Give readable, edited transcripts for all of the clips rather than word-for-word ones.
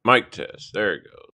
Mic test. There it goes.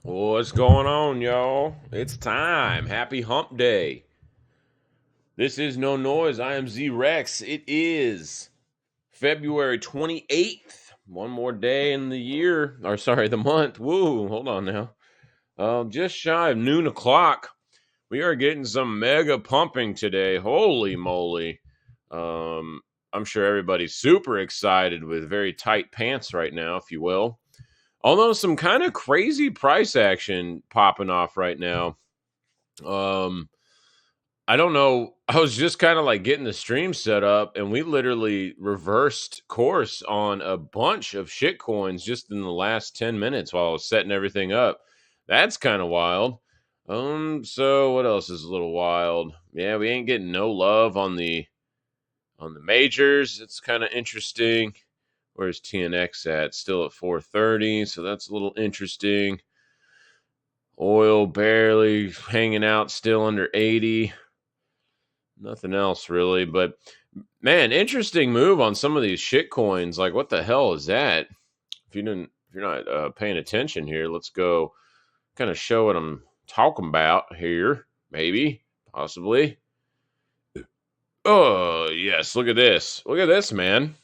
What's going on, y'all? It's time. Happy hump day. This is No Noise. I am Z Rex. It is February 28th. One more day in the year, or sorry, the month. Woo, hold on now. Just shy of noon o'clock. We are getting some mega pumping today. Holy moly. Um, I'm sure everybody's super excited with very tight pants right now, if you will. Although some kind of crazy price action popping off right now. Um, I don't know. I was just kind of like getting the stream set up, and we literally reversed course on a bunch of shit coins just in the last 10 minutes while I was setting everything up. That's kind of wild. So what else is a little wild? Yeah, we ain't getting no love on the majors. It's kind of interesting. Where's TNX at? Still at 430, so that's a little interesting. Oil barely hanging out, still under 80. Nothing else really, but man, interesting move on some of these shit coins. Like, what the hell is that? If you're not paying attention here, let's go kind of show what I'm talking about here. Maybe, possibly. Oh yes, look at this. Look at this, man.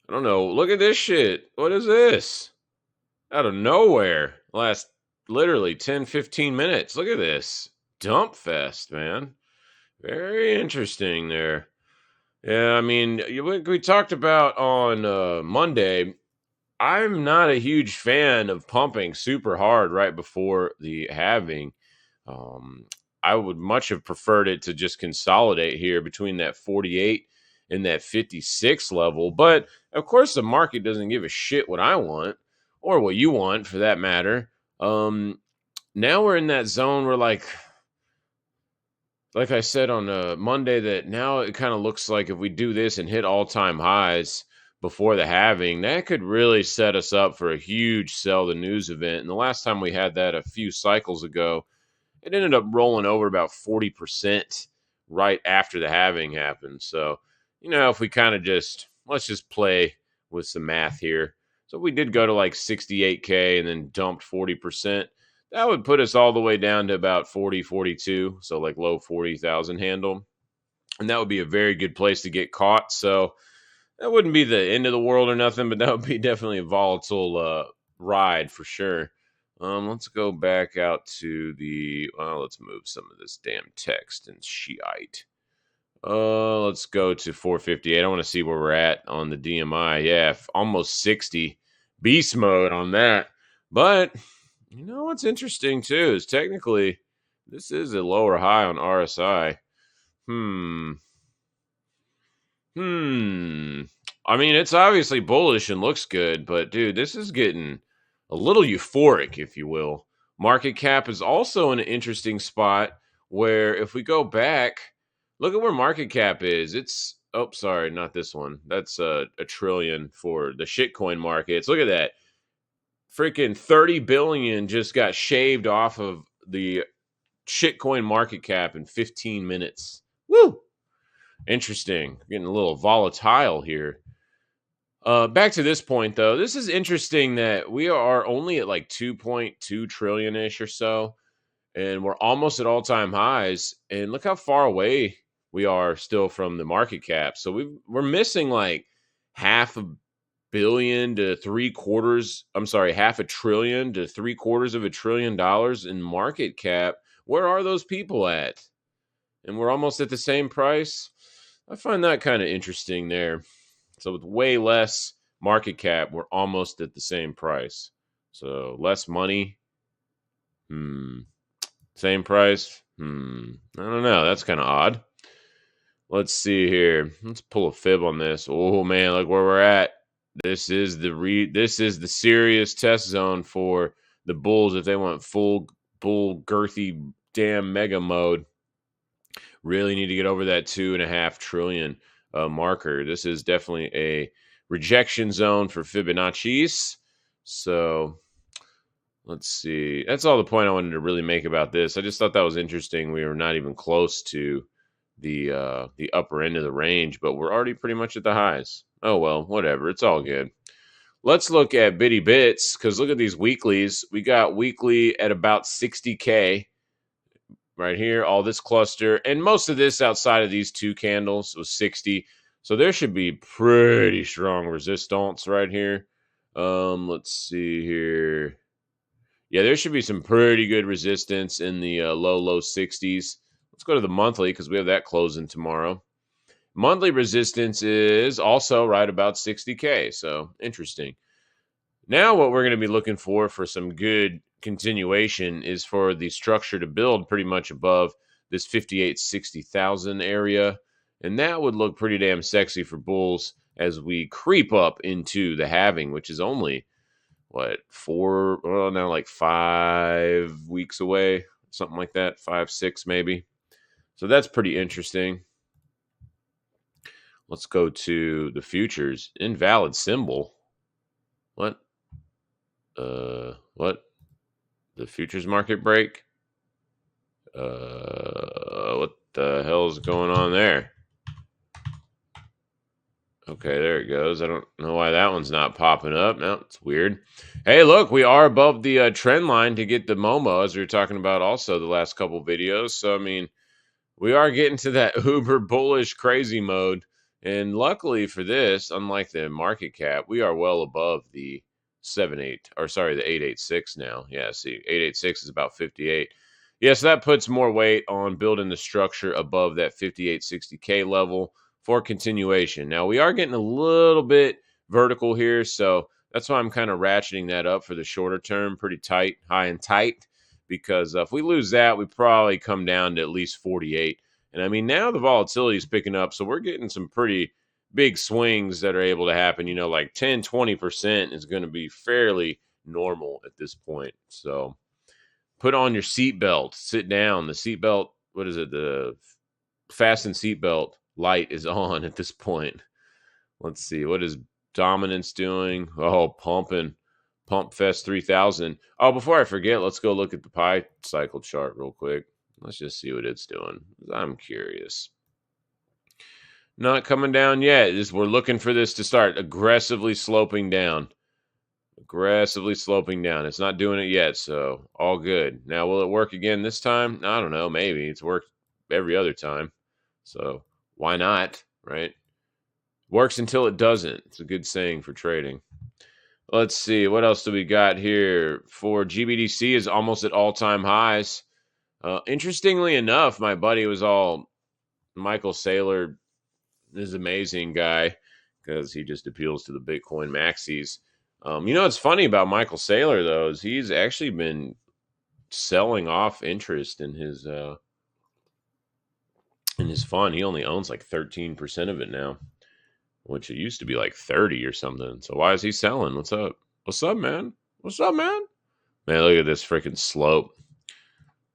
I don't know. Look at this shit. What is this? Out of nowhere. Last literally 10, 15 minutes. Look at this. Dump fest, man. Very interesting there. Yeah, I mean, we talked about on Monday. I'm not a huge fan of pumping super hard right before the halving. Um, I would much have preferred it to just consolidate here between that 48 and that 56 level. But of course, the market doesn't give a shit what I want or what you want for that matter. Now we're in that zone where like I said on Monday, that now it kind of looks like if we do this and hit all-time highs before the halving, that could really set us up for a huge sell the news event. And the last time we had that a few cycles ago, it ended up rolling over about 40% right after the halving happened. So, if we kind of let's just play with some math here. So if we did go to like 68K and then dumped 40%, that would put us all the way down to about 40, 42. So like low 40,000 handle. And that would be a very good place to get caught. So that wouldn't be the end of the world or nothing, but that would be definitely a volatile ride for sure. Let's go back out to let's move some of this damn text and Shiite. Let's go to 458. I want to see where we're at on the DMI. Yeah, almost 60. Beast mode on that. But, what's interesting too is technically this is a lower high on RSI. I mean, it's obviously bullish and looks good, but dude, this is getting a little euphoric, if you will. Market cap is also in an interesting spot where if we go back, look at where market cap is. Sorry, not this one. That's a trillion for the shitcoin markets. Look at that. Freaking 30 billion just got shaved off of the shitcoin market cap in 15 minutes. Woo! Interesting. Getting a little volatile here. Back to this point, though. This is interesting that we are only at like 2.2 trillion-ish or so, and we're almost at all-time highs. And look how far away we are still from the market cap. So we're missing like half a billion to three quarters. I'm sorry, half a trillion to three quarters of $1 trillion in market cap. Where are those people at? And we're almost at the same price. I find that kind of interesting there. So with way less market cap, we're almost at the same price. So less money. Same price. I don't know. That's kind of odd. Let's see here. Let's pull a fib on this. Oh man, look where we're at. This is the serious test zone for the bulls if they want full bull girthy damn mega mode. Really need to get over that 2.5 trillion marker. This is definitely a rejection zone for Fibonacci's. So let's see. That's all the point I wanted to really make about this. I just thought that was interesting. We were not even close to the upper end of the range, but we're already pretty much at the highs. Oh well, whatever. It's all good. Let's look at Bitty Bits because look at these weeklies. We got weekly at about 60K. Right here, all this cluster, and most of this outside of these two candles was 60. So there should be pretty strong resistance right here. Let's see here. Yeah, there should be some pretty good resistance in the low 60s. Let's go to the monthly because we have that closing tomorrow. Monthly resistance is also right about 60K. So interesting. Now what we're going to be looking for some good continuation is for the structure to build pretty much above this 58,60,000 area. And that would look pretty damn sexy for bulls as we creep up into the halving, which is only, like 5 weeks away, something like that, 5, 6 maybe. So that's pretty interesting. Let's go to the futures. Invalid symbol. What? What? the futures market break? What the hell is going on there? Okay, there it goes. I don't know why that one's not popping up. No, it's weird. Hey, look, we are above the trend line to get the Momo, as we were talking about also the last couple videos. So, I mean, we are getting to that uber bullish crazy mode. And luckily for this, unlike the market cap, we are well above the the 886 now. Yeah, see, 886 is about 58. Yeah, so that puts more weight on building the structure above that 5860K level for continuation. Now, we are getting a little bit vertical here, so that's why I'm kind of ratcheting that up for the shorter term, pretty tight, high and tight, because if we lose that, we probably come down to at least 48. And I mean, now the volatility is picking up, so we're getting some pretty big swings that are able to happen. You know, like 10, 20% is going to be fairly normal at this point. So put on your seatbelt, sit down. The seatbelt, what is it? The fasten seatbelt light is on at this point. Let's see. What is dominance doing? Oh, pumping. Pump Fest 3000. Oh, before I forget, let's go look at the Pi cycle chart real quick. Let's just see what it's doing. I'm curious. Not coming down yet. We're looking for this to start aggressively sloping down. Aggressively sloping down. It's not doing it yet, so all good. Now, will it work again this time? I don't know. Maybe. It's worked every other time. So why not, right? Works until it doesn't. It's a good saying for trading. Let's see. What else do we got here? For GBDC is almost at all-time highs. Interestingly enough, my buddy was all Michael Saylor is an amazing guy because he just appeals to the Bitcoin maxis. You know what's funny about Michael Saylor, though, is he's actually been selling off interest in his fund. He only owns like 13% of it now, which it used to be like 30 or something. So why is he selling? What's up? What's up, man? What's up, man? Man, look at this freaking slope.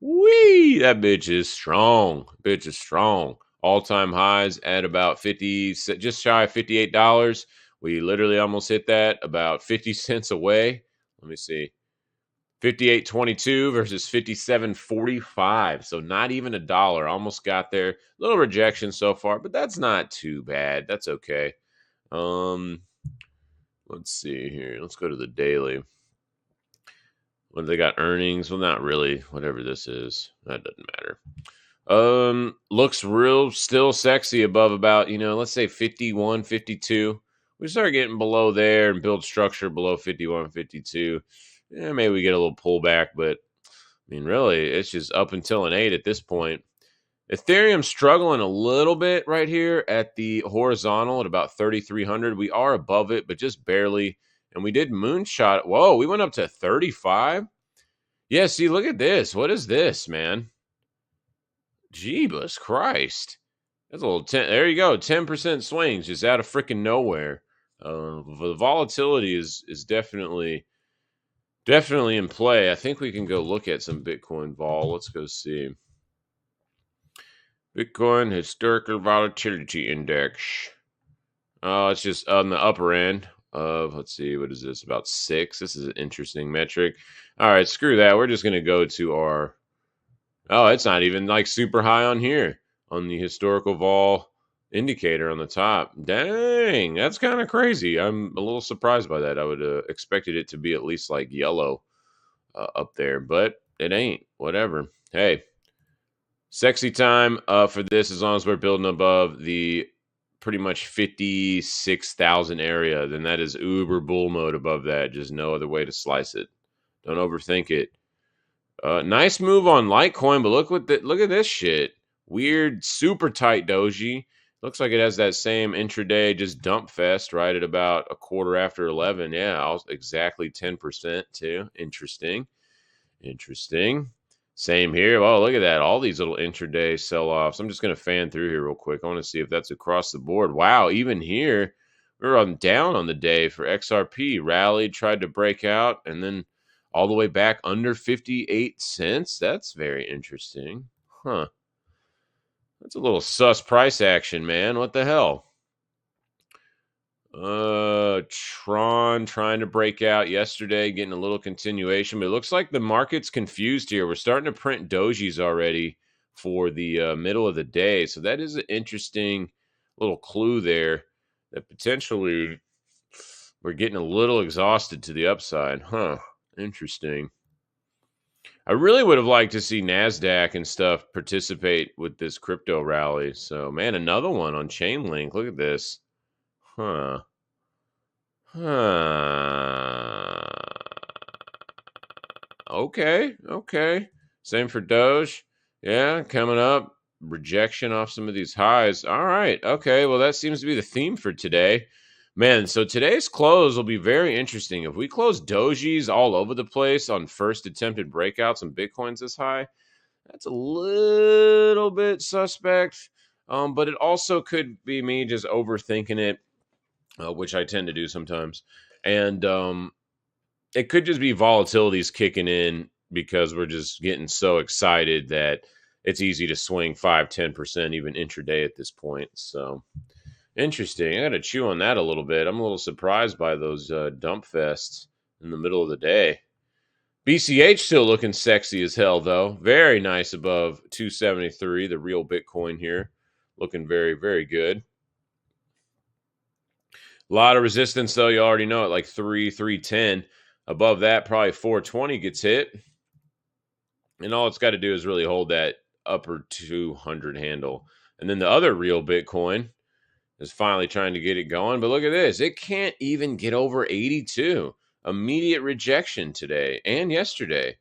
Whee! That bitch is strong. Bitch is strong. All-time highs at about 50, just shy of $58. We literally almost hit that, about 50 cents away. Let me see. 58.22 versus 57.45. So not even $1. Almost got there. A little rejection so far, but that's not too bad. That's okay. Let's see here. Let's go to the daily. When they got earnings, well, not really. Whatever this is, that doesn't matter. Looks real, still sexy above about, let's say 51, 52. We start getting below there and build structure below 51, 52. Yeah, maybe we get a little pullback, but I mean, really, it's just up until an 8 at this point. Ethereum struggling a little bit right here at the horizontal at about 3,300. We are above it, but just barely. And we did moonshot. Whoa, we went up to 35. Yeah, see, look at this. What is this, man? Jeebus Christ. That's a little 10. There you go. 10% swings just out of freaking nowhere. The volatility is definitely in play. I think we can go look at some Bitcoin vol. Let's go see. Bitcoin Historical Volatility Index. Oh, it's just on the upper end of, let's see, what is this? About 6. This is an interesting metric. All right, screw that. We're just going to go to our, oh, it's not even like super high on here on the historical vol indicator on the top. Dang, that's kind of crazy. I'm a little surprised by that. I would have expected it to be at least like yellow up there, but it ain't. Whatever. Hey, sexy time for this as long as we're building above the pretty much 56,000 area. Then that is uber bull mode above that. Just no other way to slice it. Don't overthink it. Nice move on Litecoin, but look at this shit. Weird, super tight doji. Looks like it has that same intraday just dump fest right at about a quarter after 11. Yeah, exactly 10% too. Interesting. Same here. Oh, look at that. All these little intraday sell-offs. I'm just going to fan through here real quick. I want to see if that's across the board. Wow, even here, we're down on the day for XRP. Rallied, tried to break out, and then all the way back under 58 cents. That's very interesting. Huh. That's a little sus price action, man. What the hell? Tron trying to break out yesterday, getting a little continuation, but it looks like the market's confused here. We're starting to print dojis already for the middle of the day. So that is an interesting little clue there that potentially we're getting a little exhausted to the upside. Huh. Interesting. I really would have liked to see NASDAQ and stuff participate with this crypto rally. So, man, another one on Chainlink. Look at this. Huh. Huh. Okay. Okay. Same for Doge. Yeah, coming up. Rejection off some of these highs. All right. Okay. Well, that seems to be the theme for today. Man, so today's close will be very interesting. If we close dojis all over the place on first attempted breakouts and Bitcoin's this high, that's a little bit suspect. But it also could be me just overthinking it, which I tend to do sometimes. And it could just be volatility's kicking in because we're just getting so excited that it's easy to swing 5-10% even intraday at this point. So interesting. I got to chew on that a little bit. I'm a little surprised by those dump fests in the middle of the day. BCH still looking sexy as hell, though. Very nice above 273, the real Bitcoin here. Looking very, very good. A lot of resistance, though. You already know it, like 310. Above that, probably 420 gets hit. And all it's got to do is really hold that upper 200 handle. And then the other real Bitcoin is finally trying to get it going. But look at this. It can't even get over 82. Immediate rejection today and yesterday.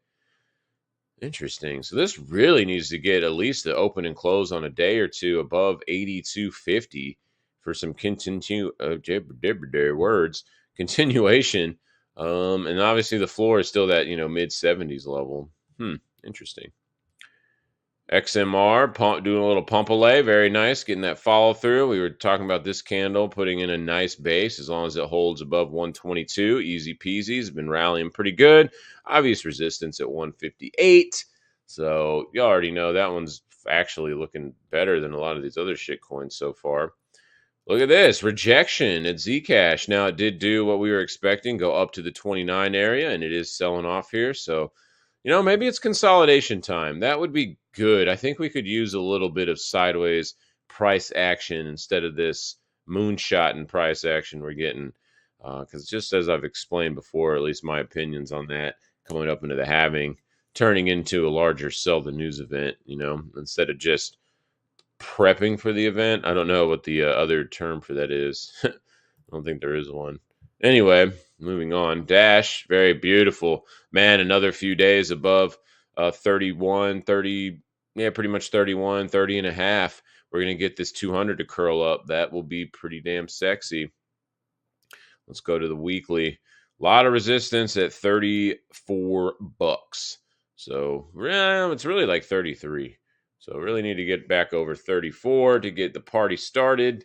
Interesting. So this really needs to get at least the open and close on a day or two above 82.50 for some continuation. And obviously the floor is still that, mid 70s level. Interesting. XMR doing a little pump alley, very nice, getting that follow through. We were talking about this candle putting in a nice base as long as it holds above 122, easy peasy. It's been rallying pretty good. Obvious resistance at 158. So you already know that one's actually looking better than a lot of these other shit coins so far. Look at this rejection at Zcash. Now it did do what we were expecting, go up to the 29 area, and it is selling off here. So maybe it's consolidation time. That would be good. I think we could use a little bit of sideways price action instead of this moonshot in price action we're getting. Because just as I've explained before, at least my opinions on that, coming up into the halving, turning into a larger sell the news event, instead of just prepping for the event. I don't know what the other term for that is. I don't think there is one. Anyway, moving on. Dash, very beautiful. Man, another few days above 31, 30, pretty much 31, 30 and a half. We're going to get this 200 to curl up. That will be pretty damn sexy. Let's go to the weekly. A lot of resistance at $34. So, it's really like 33. So, really need to get back over 34 to get the party started.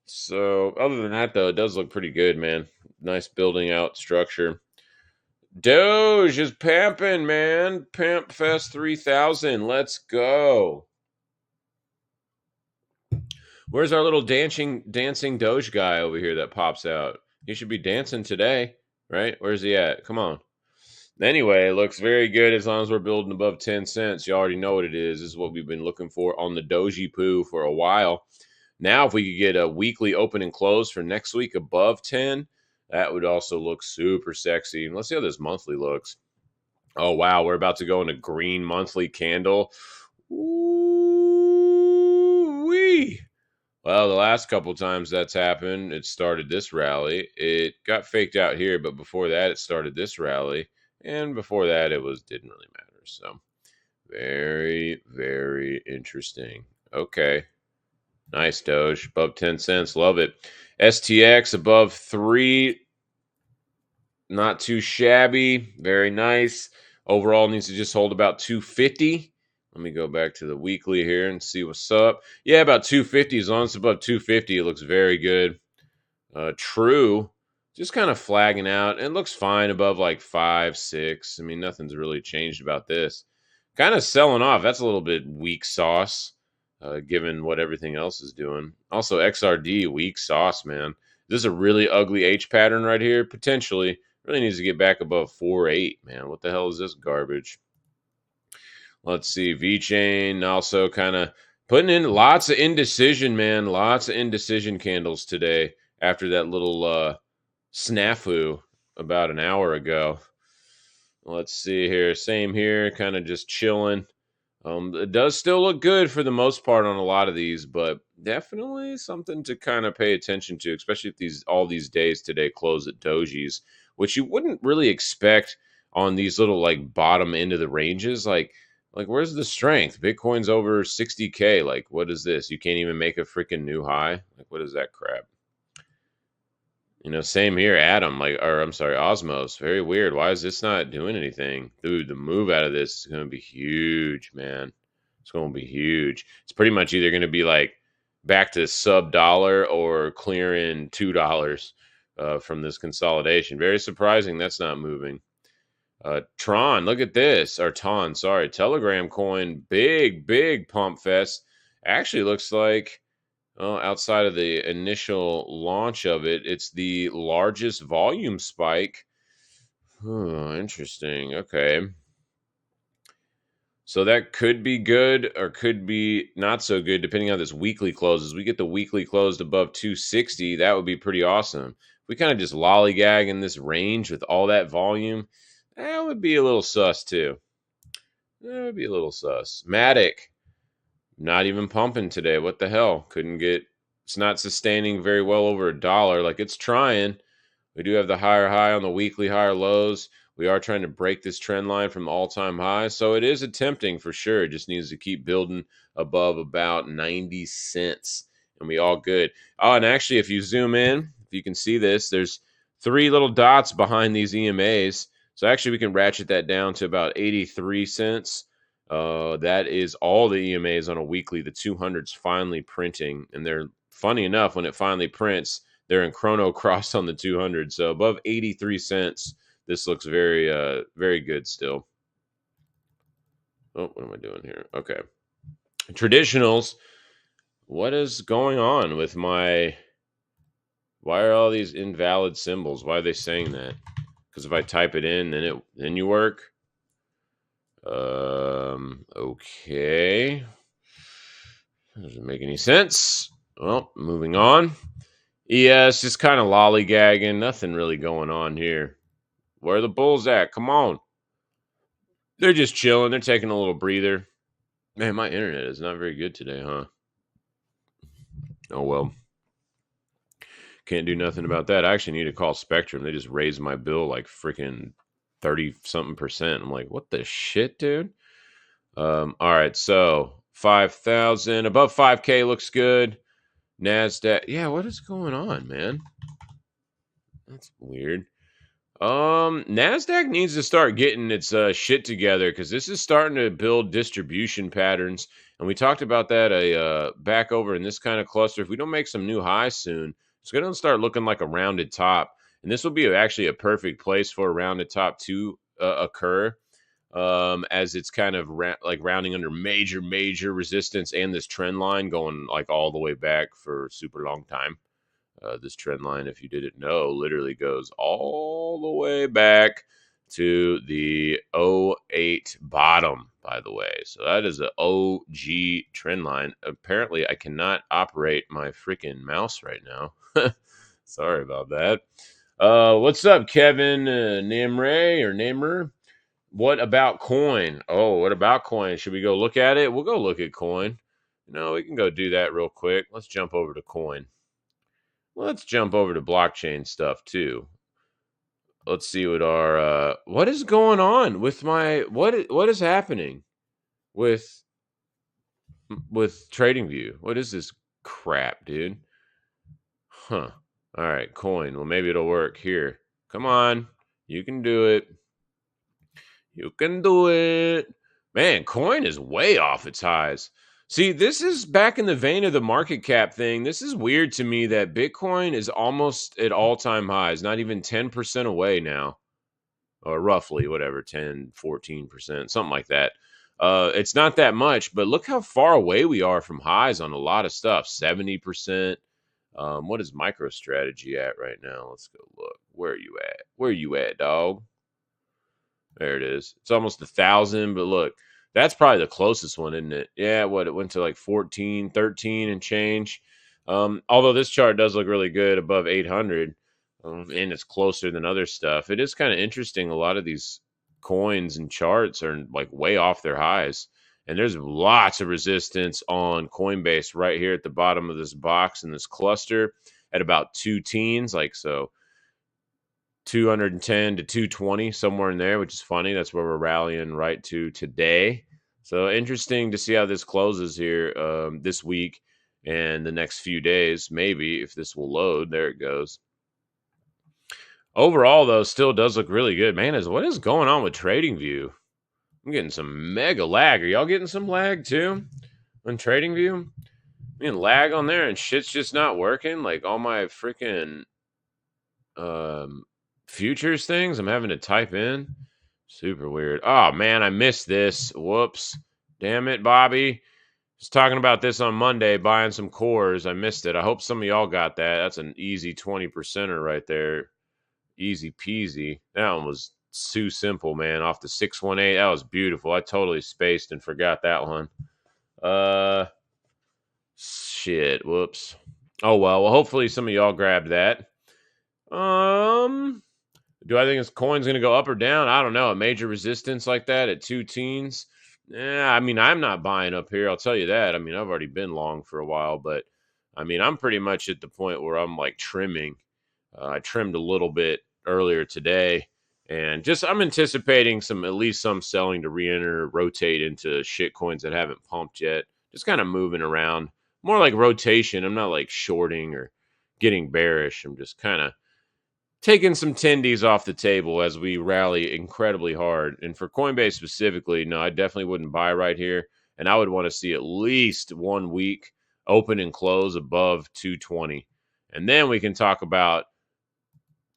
So other than that, though, it does look pretty good, man. Nice building out structure. Doge is pimping, man. Pimp Fest 3000. Let's go. Where's our little dancing Doge guy over here that pops out? He should be dancing today, right? Where's he at? Come on. Anyway, it looks very good as long as we're building above 10 cents. You already know what it is. This is what we've been looking for on the Doji Poo for a while. Now, if we could get a weekly open and close for next week above 10, that would also look super sexy. Let's see how this monthly looks. Oh, wow. We're about to go into green monthly candle. Ooh-wee. Well, the last couple times that's happened, it started this rally. It got faked out here, but before that, it started this rally. And before that, it didn't really matter. So, very, very interesting. Okay. Nice, Doge. Above 10 cents. Love it. STX above 3. Not too shabby. Very nice. Overall needs to just hold about 250. Let me go back to the weekly here and see what's up. Yeah, about 250. As long as it's above 250, it looks very good. True. Just kind of flagging out. It looks fine above like 5, 6. I mean, nothing's really changed about this. Kind of selling off. That's a little bit weak sauce. given what everything else is doing. Also, XRD, weak sauce, man. Is this a really ugly H pattern right here? Potentially. Really needs to get back above 4.8, man. What the hell is this garbage? Let's see. V-Chain also kind of putting in lots of indecision, man. Lots of indecision candles today after that little snafu about an hour ago. Let's see here. Same here. Kind of just chilling. It does still look good for the most part on a lot of these, but definitely something to kind of pay attention to, especially if all these days today close at dojis, which you wouldn't really expect on these little like bottom end of the ranges. Like where's the strength? Bitcoin's over 60K. Like, what is this? You can't even make a freaking new high. Like, what is that crap? Same here, Osmos. Very weird. Why is this not doing anything? Dude, the move out of this is going to be huge, man. It's going to be huge. It's pretty much either going to be like back to sub dollar or clearing $2 from this consolidation. Very surprising that's not moving. Tron, look at this. Or Ton, sorry. Telegram coin, big pump fest. Actually looks like... Well, outside of the initial launch of it, it's the largest volume spike. Interesting. Okay. So that could be good or could be not so good, depending on how this weekly closes. We get the weekly closed above 260. That would be pretty awesome. If we kind of just lollygag in this range with all that volume, that would be a little sus too. That would be a little sus. Matic. Not even pumping today. What the hell? It's not sustaining very well over $1. Like, it's trying. We do have the higher high on the weekly, higher lows. We are trying to break this trend line from the all-time high. So it is attempting for sure. It just needs to keep building above about 90 cents. And we all good. Oh, and actually, if you zoom in, if you can see this, there's 3 little dots behind these EMAs. So actually, we can ratchet that down to about 83 cents. That is all the EMAs on a weekly. The 200's finally printing, and they're funny enough when it finally prints, they're in chrono cross on the 200. So above 83 cents, this looks very, very good still. Oh, what am I doing here? Okay, traditionals. What is going on with my? Why are all these invalid symbols? Why are they saying that? Because if I type it in, then you work. Okay. Doesn't make any sense. Well, moving on. Yeah, it's just kind of lollygagging. Nothing really going on here. Where are the bulls at? Come on. They're just chilling. They're taking a little breather. Man, my internet is not very good today, huh? Oh, well. Can't do nothing about that. I actually need to call Spectrum. They just raised my bill like freaking 30-something%. I'm like, what the shit, dude? All right, so 5,000 above 5K looks good. NASDAQ, yeah, what is going on, man? That's weird. NASDAQ needs to start getting its shit together because this is starting to build distribution patterns, and we talked about that back over in this kind of cluster. If we don't make some new highs soon, it's going to start looking like a rounded top, and this will be actually a perfect place for a rounded top to occur. As it's kind of rounding under major resistance and this trend line going like all the way back for a super long time. This trend line, if you didn't know, literally goes all the way back to the 08 bottom, by the way. So that is an OG trend line. Apparently, I cannot operate my freaking mouse right now. Sorry about that. What's up, Kevin Namre? What about coin? Oh, what about coin? Should we go look at it? We'll go look at coin. We can go do that real quick. Let's jump over to coin. Let's jump over to blockchain stuff too. Let's see what is going on with what is happening with TradingView. What is this crap, dude? Huh. All right, coin. Well, maybe it'll work here. Come on. You can do it. You can do it. Man, coin is way off its highs. See, this is back in the vein of the market cap thing. This is weird to me that Bitcoin is almost at all-time highs, not even 10% away now. Or roughly, whatever, 10, 14%, something like that. It's not that much, but look how far away we are from highs on a lot of stuff. 70%. What is MicroStrategy at right now? Let's go look. Where are you at? Where are you at, dog? There it is. It's almost 1,000, but look, that's probably the closest one, isn't it? Yeah, what it went to like 14, 13 and change. Although this chart does look really good above 800, and it's closer than other stuff. It is kind of interesting. A lot of these coins and charts are like way off their highs. And there's lots of resistance on Coinbase right here at the bottom of this box in this cluster at about 2 teens, like so 210 to 220, somewhere in there, which is funny. That's where we're rallying right to today. So interesting to see how this closes here this week and the next few days, maybe, if this will load. There it goes. Overall, though, still does look really good. Man, what is going on with TradingView? I'm getting some mega lag. Are y'all getting some lag too on TradingView? I'm getting lag on there and shit's just not working. Like all my freaking futures things I'm having to type in. Super weird. Oh man, I missed this. Whoops. Damn it, Bobby. Was talking about this on Monday, buying some cores. I missed it. I hope some of y'all got that. That's an easy 20%er right there. Easy peasy. That one was too simple, man. Off the 618. That was beautiful. I totally spaced and forgot that one. Shit. Whoops. Oh well. Well, hopefully some of y'all grabbed that. Do I think this coin's gonna go up or down? I don't know. A major resistance like that at 2 teens. Yeah, I mean, I'm not buying up here. I'll tell you that. I mean, I've already been long for a while, but I mean, I'm pretty much at the point where I'm like trimming. I trimmed a little bit earlier today, and just I'm anticipating at least some selling to re-enter, rotate into shit coins that haven't pumped yet. Just kind of moving around, more like rotation. I'm not like shorting or getting bearish. I'm just kind of taking some tendies off the table as we rally incredibly hard. And for Coinbase specifically, no, I definitely wouldn't buy right here. And I would want to see at least 1 week open and close above 220. And then we can talk about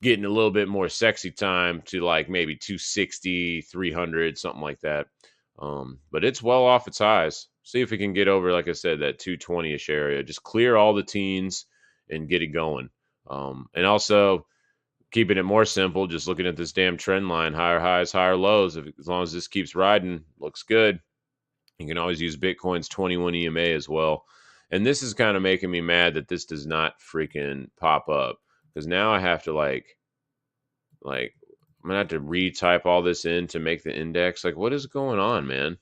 getting a little bit more sexy time to like maybe 260, 300, something like that. But it's well off its highs. See if we can get over, like I said, that 220-ish area. Just clear all the teens and get it going. And also keeping it more simple, just looking at this damn trend line, higher highs, higher lows. As long as this keeps riding, looks good. You can always use Bitcoin's 21 EMA as well. And this is kind of making me mad that this does not freaking pop up, because now I have to like I'm gonna have to retype all this in to make the index. Like, what is going on, man,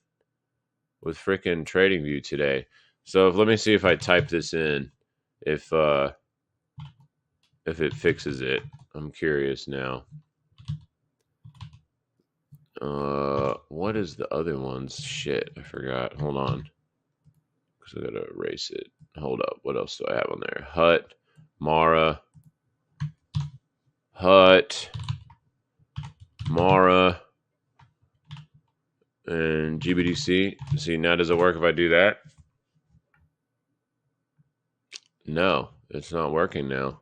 with freaking TradingView today? So let me see if I type this in, if it fixes it. I'm curious now. What is the other one's? Shit, I forgot. Hold on, because I gotta erase it. Hold up. What else do I have on there? Hut, Mara, and GBDC. See, now does it work if I do that? No, it's not working now.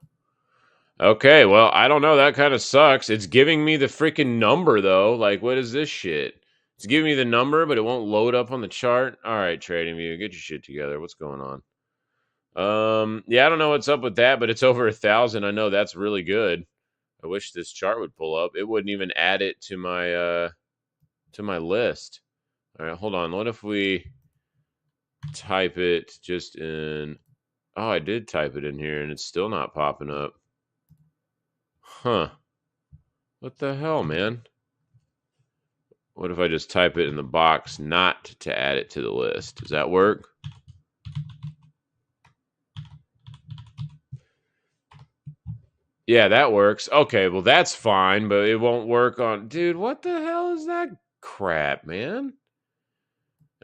Okay, well, I don't know. That kind of sucks. It's giving me the freaking number, though. Like, what is this shit? It's giving me the number, but it won't load up on the chart. All right, TradingView, get your shit together. What's going on? Yeah, I don't know what's up with that, but it's over 1,000. I know that's really good. I wish this chart would pull up. It wouldn't even add it to my list. All right, hold on. What if we type it just in? Oh, I did type it in here, and it's still not popping up. Huh. What the hell, man? What if I just type it in the box not to add it to the list? Does that work? Yeah, that works. Okay, well, that's fine, but it won't work on... Dude, what the hell is that crap, man?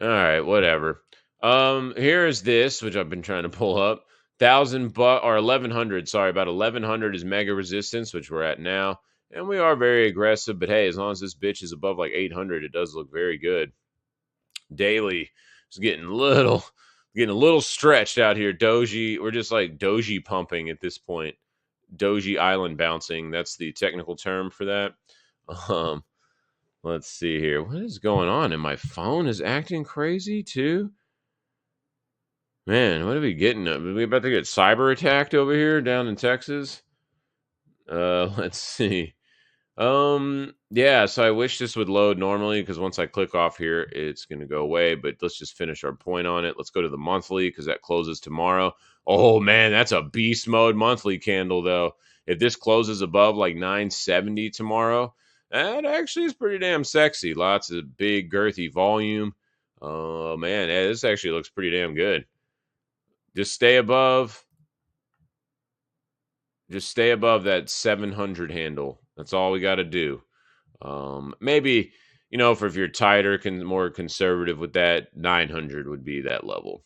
All right, whatever. Here is this, which I've been trying to pull up. 1,000 or 1,100. Sorry, about 1,100 is mega resistance, which we're at now, and we are very aggressive. But hey, as long as this bitch is above like 800, it does look very good. Daily is getting a little stretched out here. Doji, we're just like doji pumping at this point. Doji island bouncing. That's the technical term for that. Let's see here. What is going on? And my phone is acting crazy too? Man, what are we getting? Are we about to get cyber attacked over here down in Texas? Let's see. Yeah, so I wish this would load normally because once I click off here, it's going to go away. But let's just finish our point on it. Let's go to the monthly because that closes tomorrow. Oh, man, that's a beast mode monthly candle, though. If this closes above like 970 tomorrow, that actually is pretty damn sexy. Lots of big, girthy volume. Oh, man, this actually looks pretty damn good. Just stay above. Just stay above that 700 handle. That's all we got to do. Maybe, for if you're tighter, more conservative with that, 900 would be that level.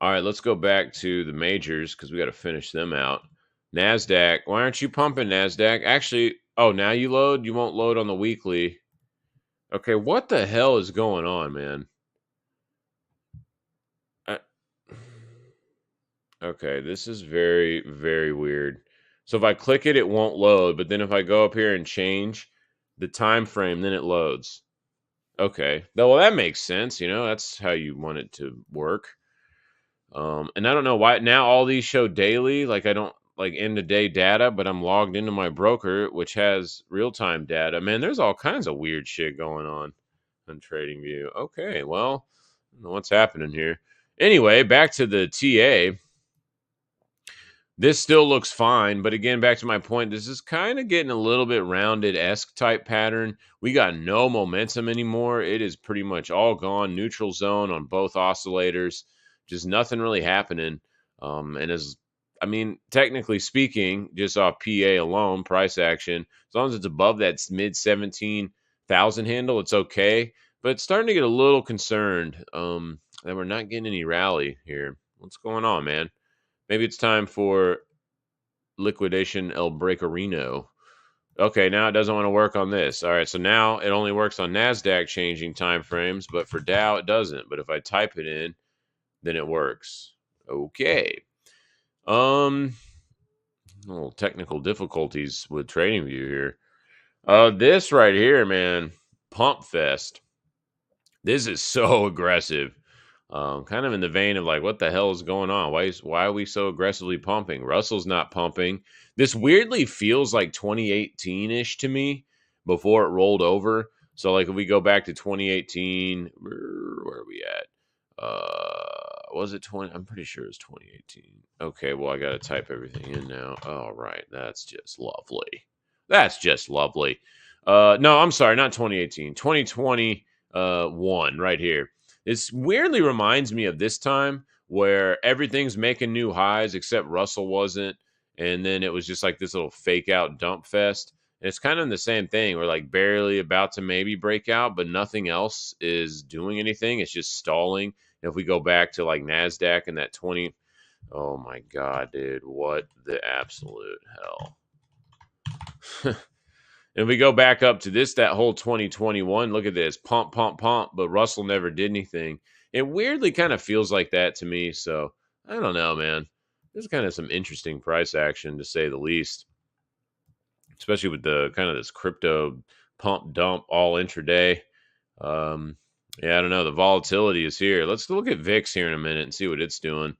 All right, let's go back to the majors because we got to finish them out. NASDAQ. Why aren't you pumping, NASDAQ? Actually, now you load? You won't load on the weekly. Okay, what the hell is going on, man? Okay, this is very, very weird. So if I click it, it won't load. But then if I go up here and change the time frame, then it loads. Okay. Well, that makes sense. That's how you want it to work. And I don't know why now all these show daily. Like I don't like end of day data, but I'm logged into my broker, which has real time data. Man, there's all kinds of weird shit going on TradingView. Okay, well, I don't know what's happening here. Anyway, back to the TA. This still looks fine, but again, back to my point, this is kind of getting a little bit rounded-esque type pattern. We got no momentum anymore. It is pretty much all gone. Neutral zone on both oscillators. Just nothing really happening. Technically speaking, just off PA alone, price action, as long as it's above that mid 17,000 handle, it's okay. But it's starting to get a little concerned that we're not getting any rally here. What's going on, man? Maybe it's time for liquidation El Breakerino. Okay, now it doesn't want to work on this. All right, so now it only works on NASDAQ changing time frames, but for Dow it doesn't. But if I type it in, then it works. Okay. Little technical difficulties with TradingView here. This right here, man, Pump Fest. This is so aggressive. Kind of in the vein of like, what the hell is going on? Why are we so aggressively pumping? Russell's not pumping. This weirdly feels like 2018-ish to me before it rolled over. So like if we go back to 2018, where are we at? Was it 20? I'm pretty sure it's 2018. Okay, well I gotta type everything in now. All right, that's just lovely. That's just lovely. No, I'm sorry, not 2018. 2021 right here. This weirdly reminds me of this time where everything's making new highs except Russell wasn't. And then it was just like this little fake out dump fest. And it's kind of the same thing. We're like barely about to maybe break out, but nothing else is doing anything. It's just stalling. And if we go back to like NASDAQ and that 20, oh my God, dude, what the absolute hell. And we go back up to that whole 2021. Look at this. Pump, pump, pump. But Russell never did anything. It weirdly kind of feels like that to me. So I don't know, man. There's kind of some interesting price action to say the least. Especially with the kind of this crypto pump dump all intraday. Yeah, I don't know. The volatility is here. Let's look at VIX here in a minute and see what it's doing.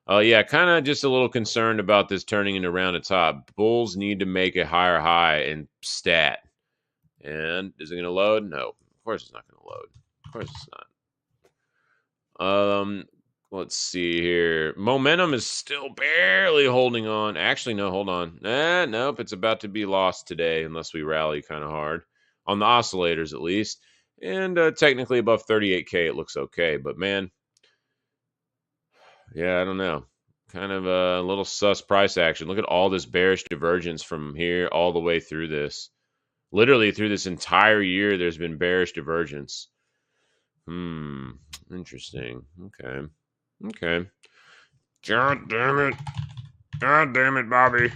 Yeah, kind of just a little concerned about this turning into round of top. Bulls need to make a higher high and stat. And is it going to load? No, of course it's not going to load. Of course it's not. Let's see here. Momentum is still barely holding on. Actually, no, hold on. Nope, it's about to be lost today unless we rally kind of hard. On the oscillators, at least. And technically above 38K, it looks okay. But, man, yeah, I don't know. Kind of a little sus price action. Look at all this bearish divergence from here all the way through this. Literally through this entire year, there's been bearish divergence. Interesting. Okay. God damn it, Bobby.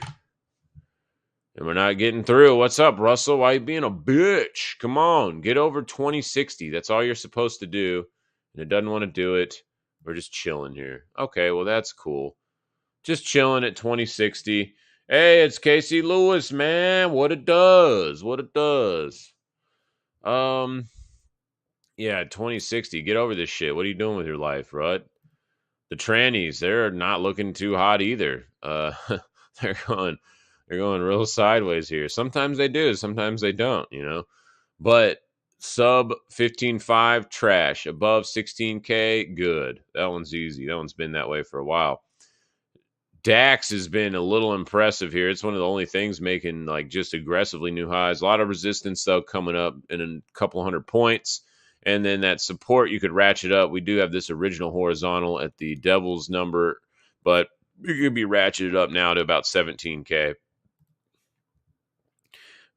And we're not getting through. What's up, Russell? Why you being a bitch? Come on, get over 2060. That's all you're supposed to do. And it doesn't want to do it. We're just chilling here. Okay, well, that's cool. Just chilling at 2060. Hey, it's Casey Lewis, man. What it does. What it does. Um, yeah, 2060. Get over this shit. What are you doing with your life, Rut? The trannies, they're not looking too hot either. They're going they're going real sideways here. Sometimes they do, sometimes they don't, you know. But sub 15.5 trash, above 16K good. That one's easy. That one's been that way for a while. DAX has been a little impressive here. It's one of the only things making like just aggressively new highs. A lot of resistance though coming up in a couple hundred points. And then that support you could ratchet up. We do have this original horizontal at the devil's number, but you could be ratcheted up now to about 17K.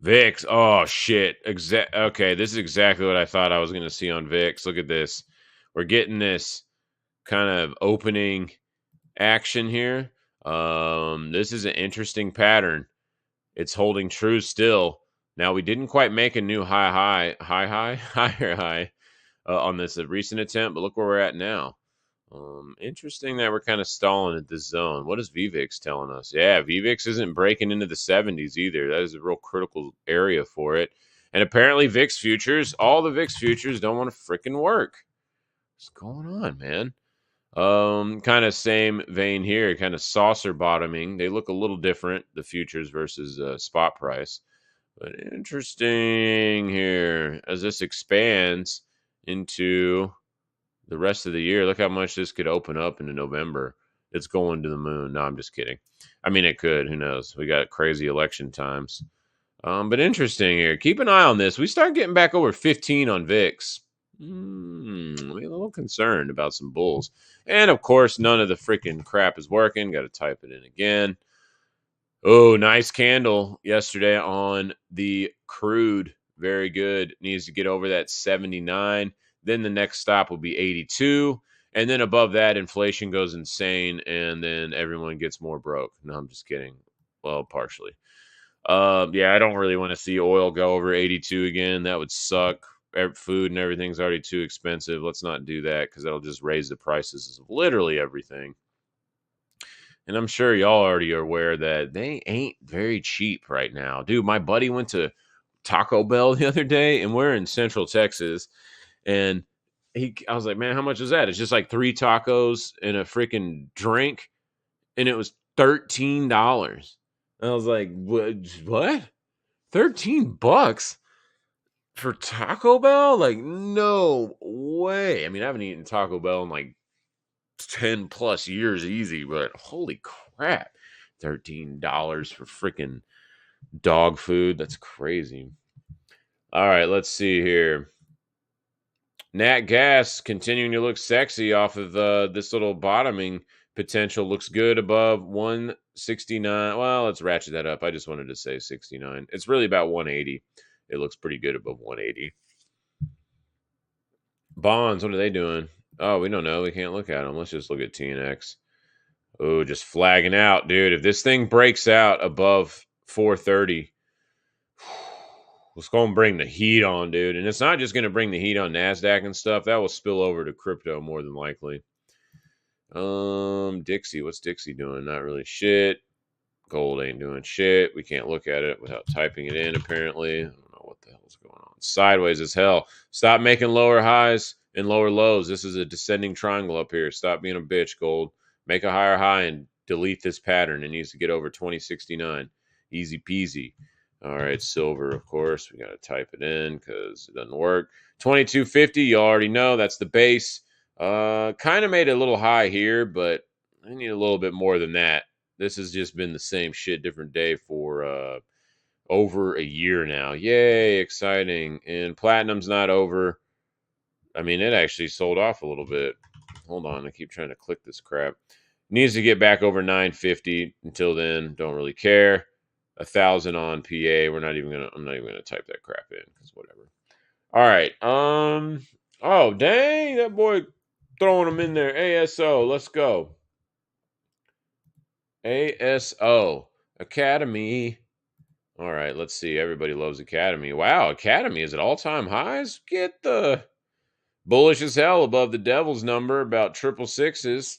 VIX. Oh shit. Okay, this is exactly what I thought I was going to see on VIX. Look at this. We're getting this kind of opening action here. This is an interesting pattern. It's holding true still. Now we didn't quite make a new higher high on this recent attempt, but look where we're at now. Interesting that we're kind of stalling at this zone. What is VVIX telling us? Yeah, VVIX isn't breaking into the 70s either. That is a real critical area for it. And apparently VIX futures, all the VIX futures don't want to freaking work. What's going on, man? Kind of same vein here, kind of saucer bottoming. They look a little different, the futures versus spot price. But interesting here as this expands into the rest of the year. Look how much this could open up into November. It's going to the moon. No, I'm just kidding. I mean, it could. Who knows? We got crazy election times. But interesting here. Keep an eye on this. We start getting back over 15 on VIX. I'm a little concerned about some bulls. And of course, none of the freaking crap is working. Got to type it in again. Oh, nice candle yesterday on the crude. Very good. Needs to get over that 79. Then the next stop will be 82. And then above that, inflation goes insane. And then everyone gets more broke. No, I'm just kidding. Well, partially. Yeah, I don't really want to see oil go over 82 again. That would suck. Food and everything's already too expensive. Let's not do that because that'll just raise the prices of literally everything. And I'm sure y'all already are aware that they ain't very cheap right now. Dude, my buddy went to Taco Bell the other day, and we're in Central Texas. And I was like, man, how much is that? It's just like 3 tacos and a freaking drink. And it was $13. I was like, what? $13 for Taco Bell? Like, no way. I mean, I haven't eaten Taco Bell in like 10 plus years easy, but holy crap. $13 for freaking dog food. That's crazy. All right, let's see here. Nat gas continuing to look sexy off of this little bottoming potential. Looks good above 169. Well, let's ratchet that up. I just wanted to say 69. It's really about 180. It looks pretty good above 180. Bonds, what are they doing? Oh, we don't know. We can't look at them. Let's just look at TNX. Oh, just flagging out, dude. If this thing breaks out above 430, let's go and bring the heat on, dude. And it's not just going to bring the heat on NASDAQ and stuff. That will spill over to crypto more than likely. Dixie. What's Dixie doing? Not really shit. Gold ain't doing shit. We can't look at it without typing it in, apparently. I don't know what the hell's going on. Sideways as hell. Stop making lower highs and lower lows. This is a descending triangle up here. Stop being a bitch, gold. Make a higher high and delete this pattern. It needs to get over 2069. Easy peasy. All right, silver, of course. We got to type it in because it doesn't work. 2250, you already know. That's the base. Kind of made a little high here, but I need a little bit more than that. This has just been the same shit, different day for over a year now. Yay, exciting. And platinum's not over. I mean, it actually sold off a little bit. Hold on, I keep trying to click this crap. Needs to get back over 950. Until then, don't really care. 1,000 on PA. I'm not even gonna type that crap in because whatever. All right. Oh dang, that boy throwing them in there. ASO. Let's go. ASO Academy. All right, let's see. Everybody loves Academy. Wow, Academy is at all-time highs. Get the bullish as hell above the devil's number, about triple sixes.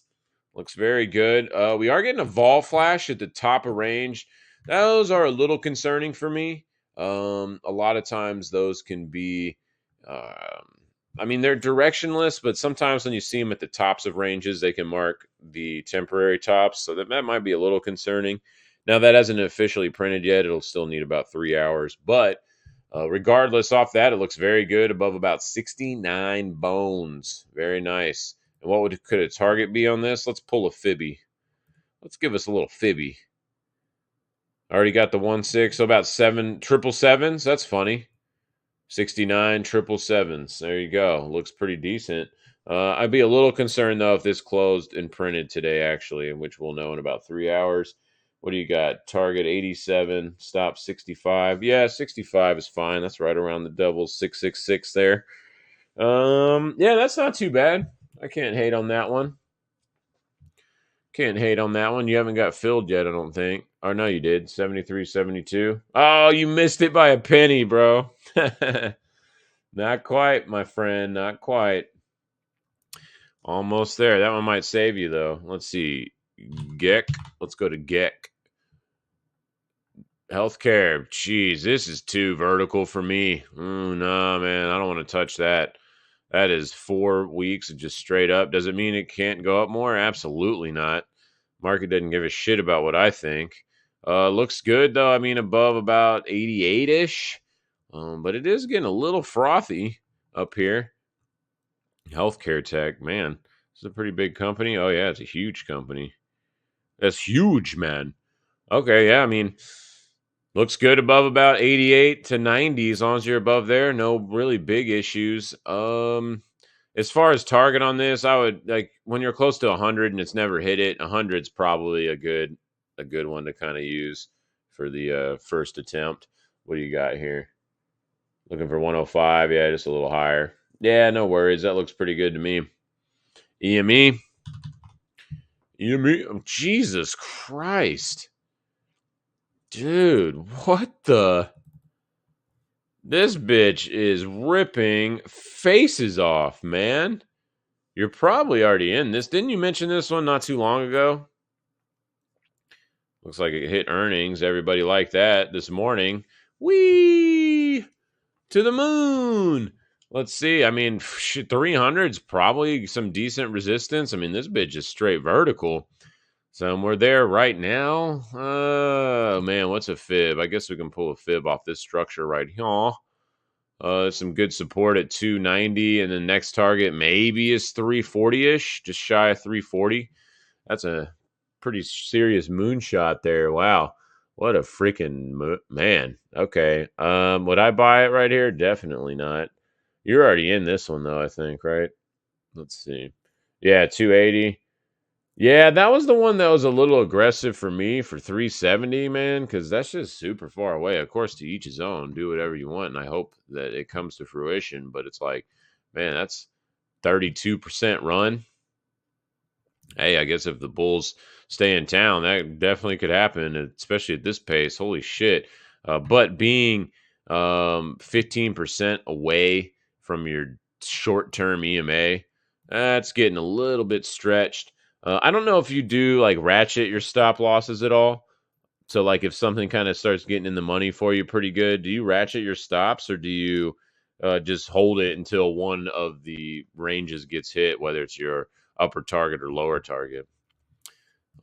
Looks very good. We are getting a vol flash at the top of range. Those are a little concerning for me. A lot of times those can be, I mean, they're directionless, but sometimes when you see them at the tops of ranges, they can mark the temporary tops. So that might be a little concerning. Now, that hasn't officially printed yet. It'll still need about 3 hours. But regardless, off that, it looks very good, above about 69 bones. Very nice. And could a target be on this? Let's pull a fibby. Let's give us a little fibby. Already got the 1.6, so about 777s. That's funny. 69 777s. There you go. Looks pretty decent. I'd be a little concerned though if this closed and printed today, actually, which we'll know in about 3 hours. What do you got? Target 87, stop 65. Yeah, 65 is fine. That's right around the doubles, 666 there. Yeah, that's not too bad. I can't hate on that one. Can't hate on that one. You haven't got filled yet, I don't think. Or no, you did. 73, 72. Oh, you missed it by a penny, bro. Not quite, my friend. Not quite. Almost there. That one might save you, though. Let's see. Geck. Let's go to Geck. Healthcare. Jeez, this is too vertical for me. No, man. I don't want to touch that. That is 4 weeks of just straight up. Does it mean it can't go up more? Absolutely not. Market doesn't give a shit about what I think. Looks good, though. I mean, above about 88-ish. But it is getting a little frothy up here. Healthcare tech, man. This is a pretty big company. Oh, yeah, it's a huge company. That's huge, man. Okay, yeah, I mean, looks good above about 88 to 90 as long as you're above there. No really big issues. As far as target on this, I would like when you're close to 100 and it's never hit it. 100's probably a good one to kind of use for the first attempt. What do you got here? Looking for 105. Yeah, just a little higher. Yeah, no worries. That looks pretty good to me. EME. Oh, Jesus Christ. Dude, what the? This bitch is ripping faces off, man. You're probably already in this. Didn't you mention this one not too long ago? Looks like it hit earnings. Everybody liked that this morning. Whee! To the moon. Let's see. I mean, 300's probably some decent resistance. I mean, this bitch is straight vertical. So we're there right now. Oh, man, what's a fib? I guess we can pull a fib off this structure right here. Some good support at 290, and the next target maybe is 340-ish, just shy of 340. That's a pretty serious moonshot there. Wow. What a freaking man. Okay. Would I buy it right here? Definitely not. You're already in this one, though, I think, right? Let's see. Yeah, 280. Yeah, that was the one that was a little aggressive for me for 370, man, because that's just super far away. Of course, to each his own. Do whatever you want, and I hope that it comes to fruition. But it's like, man, that's 32% run. Hey, I guess if the Bulls stay in town, that definitely could happen, especially at this pace. Holy shit. But being 15% away from your short-term EMA, that's getting a little bit stretched. I don't know if you do like ratchet your stop losses at all. So like if something kind of starts getting in the money for you pretty good, do you ratchet your stops or do you just hold it until one of the ranges gets hit, whether it's your upper target or lower target?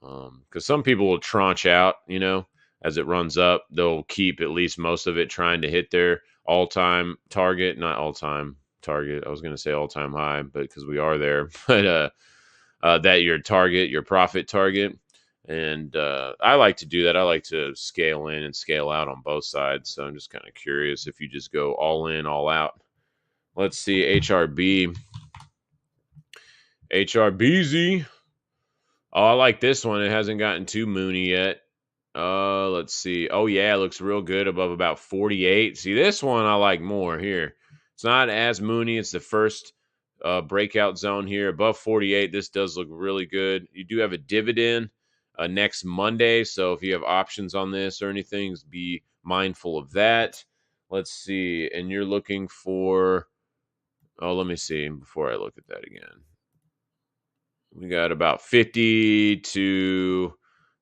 Because some people will tranche out, as it runs up. They'll keep at least most of it trying to hit their all-time target, not all-time target. I was going to say all-time high, but because we are there, but that your profit target. And I like to do that. I like to scale in and scale out on both sides. So I'm just kind of curious if you just go all in, all out. Let's see, HRB. HRBZ. Oh, I like this one. It hasn't gotten too moony yet. Let's see. Oh, yeah, it looks real good above about 48. See, this one I like more here. It's not as moony. It's the first breakout zone here. Above 48, this does look really good. You do have a dividend next Monday, so if you have options on this or anything, be mindful of that. Let's see. And you're looking for... Oh, let me see before I look at that again. We got about 50 to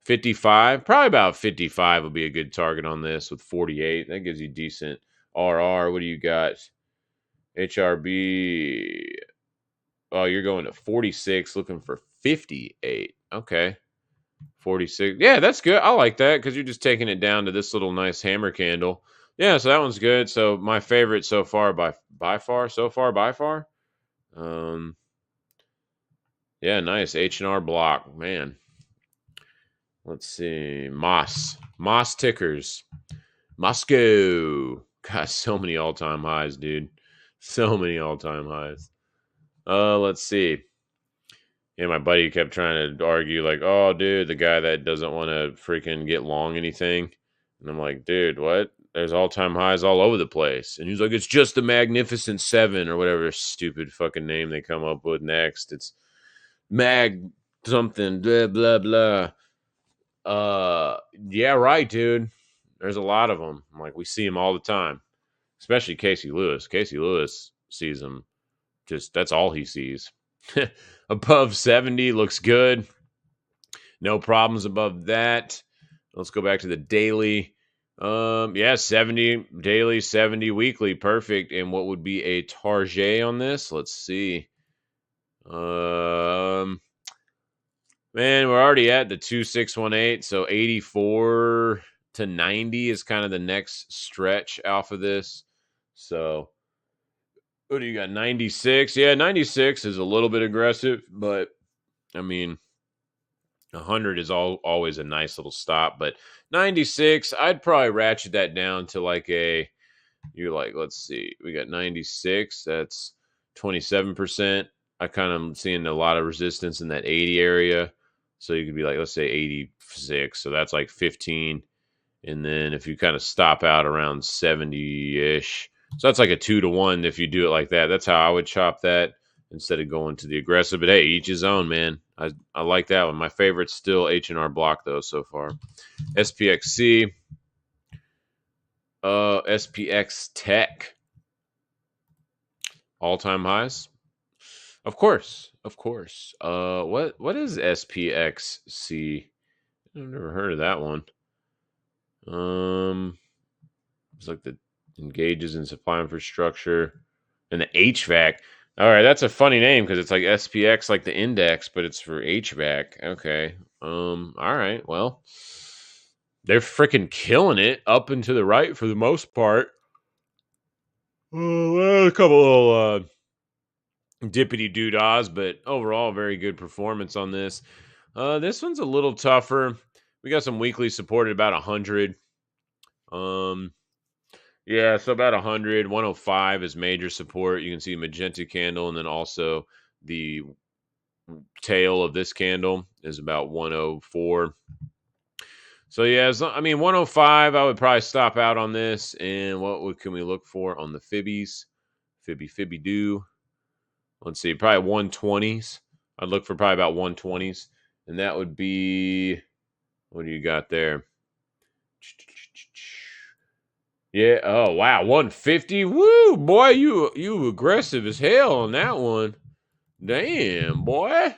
55. Probably about 55 will be a good target on this with 48. That gives you decent RR. What do you got? HRB. Oh, you're going to 46, looking for 58. Okay. 46. Yeah, that's good. I like that because you're just taking it down to this little nice hammer candle. Yeah, so that one's good. So my favorite so far by far. Um yeah, nice. H&R block, man. Let's see. Moss tickers. Moscow. God, so many all-time highs, dude. So many all-time highs. Let's see. Yeah, my buddy kept trying to argue, like, oh, dude, the guy that doesn't want to freaking get long anything. And I'm like, dude, what? There's all-time highs all over the place. And he's like, it's just the Magnificent Seven or whatever stupid fucking name they come up with next. It's Mag something, blah, blah, blah. Yeah, right, dude. There's a lot of them. Like, we see them all the time, especially Casey Lewis. Casey Lewis sees them. Just, that's all he sees. Above 70 looks good. No problems above that. Let's go back to the daily. Yeah, 70 daily, 70 weekly. Perfect. And what would be a target on this? Let's see. Man, we're already at the 2618, so 84 to 90 is kind of the next stretch off of this. So what do you got? 96? Yeah, 96 is a little bit aggressive, but I mean, 100 is always a nice little stop, but 96, I'd probably ratchet that down to like let's see, we got 96, that's 27%. I kind of seeing a lot of resistance in that 80 area. So you could be like, let's say 86. So that's like 15. And then if you kind of stop out around 70-ish, so that's like a 2-to-1 if you do it like that. That's how I would chop that instead of going to the aggressive. But hey, each his own, man. I like that one. My favorite's still H&R block though so far. SPXC, SPX Tech, all-time highs. Of course. What is SPXC? I've never heard of that one. It's like the engages in supply infrastructure and the HVAC. All right, that's a funny name because it's like SPX, like the index, but it's for HVAC. Okay. All right. Well, they're freaking killing it up and to the right for the most part. Well, a couple little dippity doodahs, but overall, very good performance on this. This one's a little tougher. We got some weekly support at about 100. Yeah, so about 100. 105 is major support. You can see magenta candle, and then also the tail of this candle is about 104. So yeah, I mean 105. I would probably stop out on this. And can we look for on the fibbies? Fibby do. Let's see, probably 120s. I'd look for probably about 120s, and that would be, what do you got there? Yeah. Oh wow, 150. Woo, boy, you aggressive as hell on that one. Damn, boy.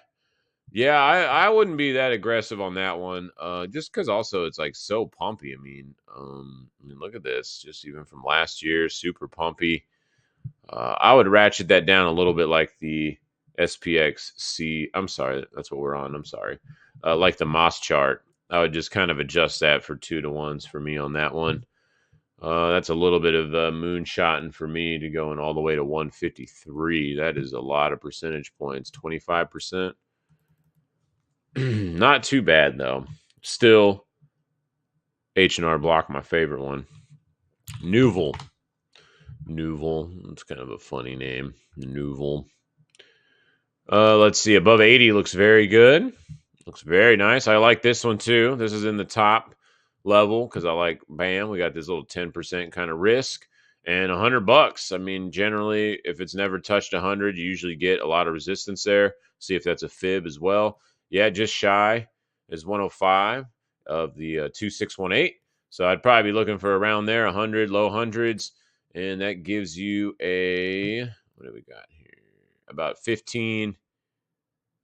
Yeah, I wouldn't be that aggressive on that one. Just because also it's like so pumpy. I mean, look at this. Just even from last year, super pumpy. I would ratchet that down a little bit, like the SPXC. I'm sorry, that's what we're on. I'm sorry. Like the Moss chart, I would just kind of adjust that for 2-to-1s for me on that one. That's a little bit of moonshotting for me to going all the way to 153. That is a lot of percentage points. 25%. Not too bad though. Still, H&R block, my favorite one. Nouvel. It's kind of a funny name. Nouvel. Let's see. Above 80 looks very good. Looks very nice. I like this one too. This is in the top level because I like, bam, we got this little 10% kind of risk and $100. I mean, generally, if it's never touched 100, you usually get a lot of resistance there. See if that's a fib as well. Yeah, just shy is 105 of the 2618. So I'd probably be looking for around there, 100, low hundreds. And that gives you a, what do we got here? About 15.